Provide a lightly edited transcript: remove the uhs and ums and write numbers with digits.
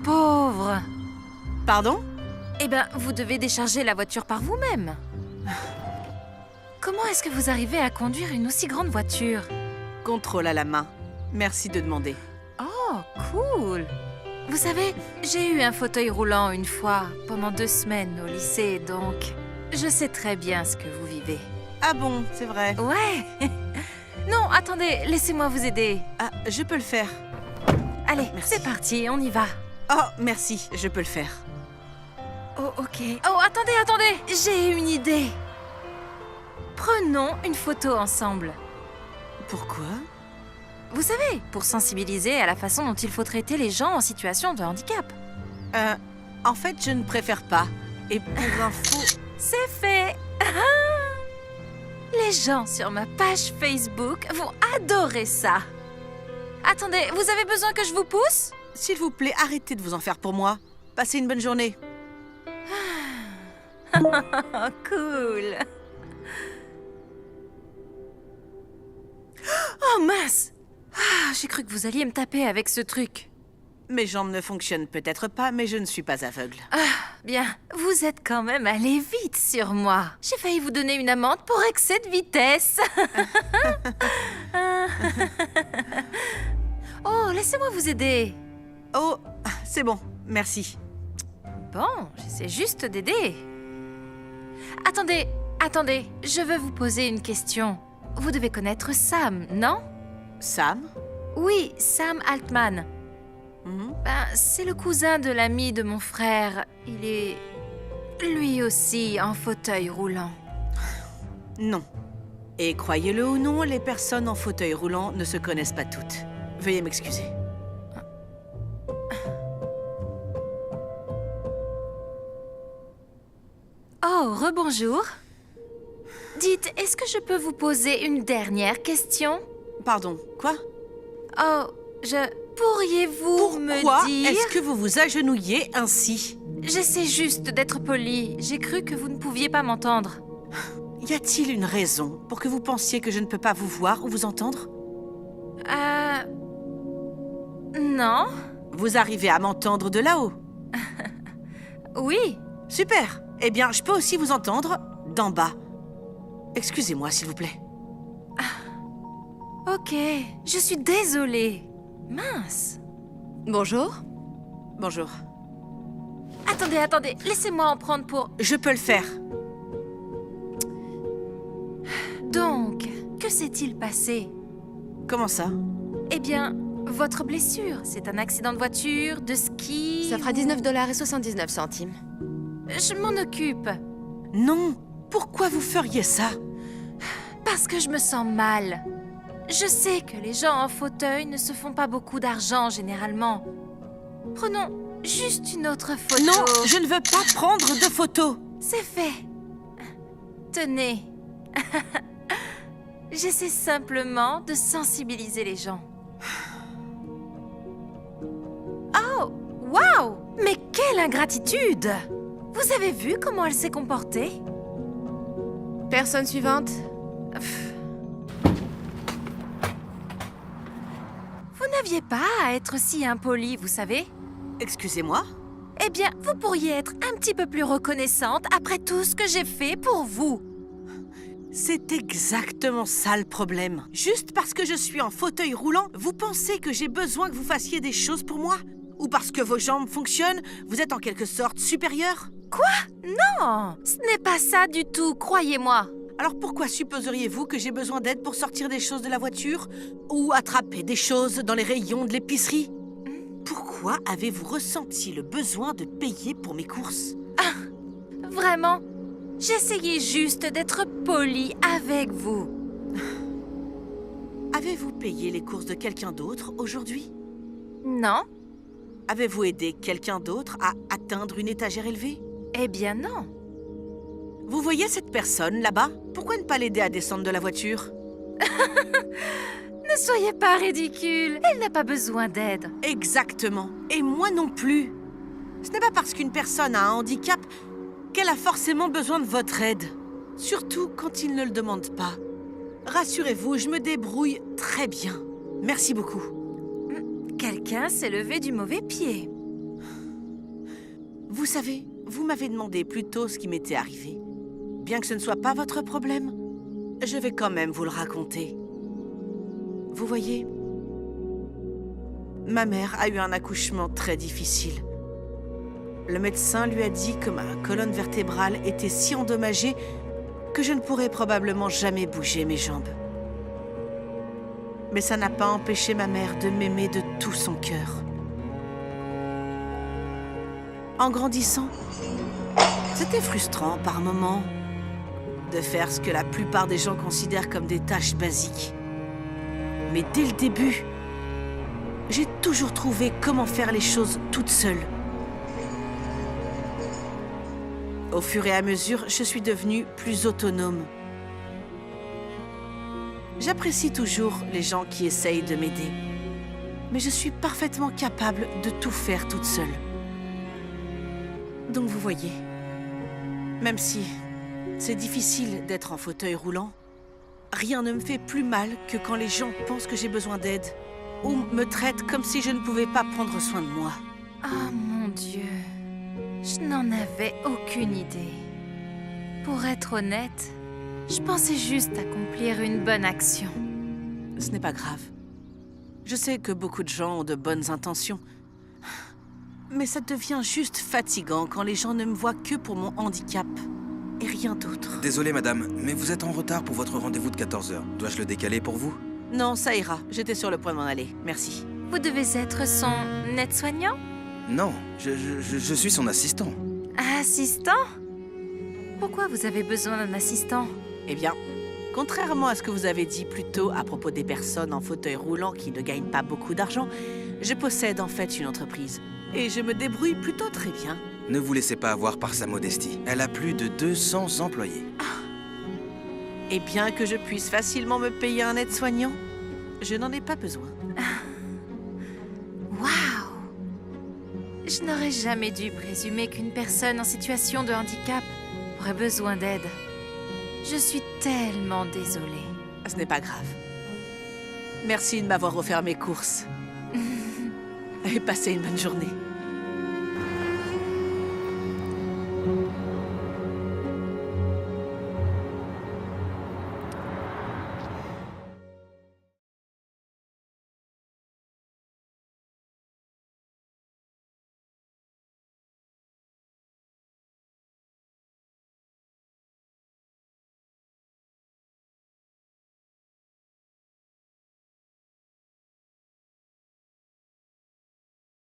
pauvre! Pardon? Eh ben, vous devez décharger la voiture par vous-même. Comment est-ce que vous arrivez à conduire une aussi grande voiture? Contrôle à la main. Merci de demander. Oh, cool! Vous savez, j'ai eu un fauteuil roulant une fois, pendant 2 semaines au lycée, donc je sais très bien ce que vous vivez. Ah bon, c'est vrai. Ouais! Non, attendez, laissez-moi vous aider. Ah, je peux le faire. Allez, Merci. c'est parti, on y va. Oh, merci, je peux le faire. Oh, ok. Oh, attendez, j'ai une idée. Prenons une photo ensemble. Pourquoi? Vous savez, pour sensibiliser à la façon dont il faut traiter les gens en situation de handicap. En fait, je ne préfère pas. Et pour info... C'est fait. Les gens sur ma page Facebook vont adorer ça. Attendez, vous avez besoin que je vous pousse? S'il vous plaît, arrêtez de vous en faire pour moi. Passez une bonne journée. Oh, cool. Oh mince! J'ai cru que vous alliez me taper avec ce truc. Mes jambes ne fonctionnent peut-être pas, mais je ne suis pas aveugle. Bien, vous êtes quand même allé vite sur moi. J'ai failli vous donner une amende pour excès de vitesse. Oh, laissez-moi vous aider. Oh, c'est bon, merci. Bon, j'essaie juste d'aider. Attendez, je veux vous poser une question. Vous devez connaître Sam, non? Sam? Oui, Sam Altman. Mhm. Ben, c'est le cousin de l'ami de mon frère. Il est, lui aussi, en fauteuil roulant. Non. Et croyez-le ou non, les personnes en fauteuil roulant ne se connaissent pas toutes. Veuillez m'excuser. Oh, rebonjour. Dites, est-ce que je peux vous poser une dernière question? Pardon, quoi? Oh, Pourriez-vous me Pourquoi dire... est-ce que vous vous agenouillez ainsi? J'essaie juste d'être polie. J'ai cru que vous ne pouviez pas m'entendre. Y a-t-il une raison pour que vous pensiez que je ne peux pas vous voir ou vous entendre? Non. Vous arrivez à m'entendre de là-haut? Oui. Super. Eh bien, je peux aussi vous entendre d'en bas. Excusez-moi, s'il vous plaît. Ok, je suis désolée. Mince. Bonjour. Bonjour. Attendez, laissez-moi en prendre pour... Je peux le faire. Donc, que s'est-il passé? Comment ça? Eh bien, votre blessure, c'est un accident de voiture, de ski... Ça fera 19,79 $. Je m'en occupe. Non. Pourquoi vous feriez ça? Parce que je me sens mal. Je sais que les gens en fauteuil ne se font pas beaucoup d'argent généralement. Prenons juste une autre photo. Non, je ne veux pas prendre de photos. C'est fait. Tenez. J'essaie simplement de sensibiliser les gens. Oh, waouh! Mais quelle ingratitude! Vous avez vu comment elle s'est comportée? Personne suivante. Vous n'aviez pas à être si impoli, vous savez? Excusez-moi? Eh bien, vous pourriez être un petit peu plus reconnaissante après tout ce que j'ai fait pour vous. C'est exactement ça le problème. Juste parce que je suis en fauteuil roulant, vous pensez que j'ai besoin que vous fassiez des choses pour moi? Ou parce que vos jambes fonctionnent, vous êtes en quelque sorte supérieur? Non, ce n'est pas ça du tout, croyez-moi. Alors pourquoi supposeriez-vous que j'ai besoin d'aide pour sortir des choses de la voiture? Ou attraper des choses dans les rayons de l'épicerie? Pourquoi avez-vous ressenti le besoin de payer pour mes courses? Vraiment, j'essayais juste d'être polie avec vous. Avez-vous payé les courses de quelqu'un d'autre aujourd'hui? Non? Avez-vous aidé quelqu'un d'autre à atteindre une étagère élevée? Eh bien non. Vous voyez cette personne là-bas? Pourquoi ne pas l'aider à descendre de la voiture? Ne soyez pas ridicule, elle n'a pas besoin d'aide. Exactement. Et moi non plus. Ce n'est pas parce qu'une personne a un handicap qu'elle a forcément besoin de votre aide. Surtout quand il ne le demande pas. Rassurez-vous, je me débrouille très bien. Merci beaucoup. Quelqu'un s'est levé du mauvais pied. Vous savez, vous m'avez demandé plus tôt ce qui m'était arrivé. Bien que ce ne soit pas votre problème, je vais quand même vous le raconter. Vous voyez, ma mère a eu un accouchement très difficile. Le médecin lui a dit que ma colonne vertébrale était si endommagée que je ne pourrais probablement jamais bouger mes jambes. Mais ça n'a pas empêché ma mère de m'aimer de tout son cœur. En grandissant, c'était frustrant par moments de faire ce que la plupart des gens considèrent comme des tâches basiques. Mais dès le début, j'ai toujours trouvé comment faire les choses toute seule. Au fur et à mesure, je suis devenue plus autonome. J'apprécie toujours les gens qui essayent de m'aider, mais je suis parfaitement capable de tout faire toute seule. Donc vous voyez, même si c'est difficile d'être en fauteuil roulant, rien ne me fait plus mal que quand les gens pensent que j'ai besoin d'aide ou me traitent comme si je ne pouvais pas prendre soin de moi. Oh mon Dieu, je n'en avais aucune idée. Pour être honnête, je pensais juste accomplir une bonne action. Ce n'est pas grave. Je sais que beaucoup de gens ont de bonnes intentions. Mais ça devient juste fatigant quand les gens ne me voient que pour mon handicap et rien d'autre. Désolé madame, mais vous êtes en retard pour votre rendez-vous de 14 h. Dois-je le décaler pour vous? Non, ça ira. J'étais sur le point de m'en aller. Merci. Vous devez être son aide-soignant? Non, je suis son assistant. Assistant? Pourquoi vous avez besoin d'un assistant? Eh bien, contrairement à ce que vous avez dit plus tôt à propos des personnes en fauteuil roulant qui ne gagnent pas beaucoup d'argent, je possède en fait une entreprise. Et je me débrouille plutôt très bien. Ne vous laissez pas avoir par sa modestie. Elle a plus de 200 employés. Et bien que je puisse facilement me payer un aide-soignant, je n'en ai pas besoin. Waouh! Je n'aurais jamais dû présumer qu'une personne en situation de handicap aurait besoin d'aide. Je suis tellement désolée. Ce n'est pas grave. Merci de m'avoir offert mes courses. Et passez une bonne journée.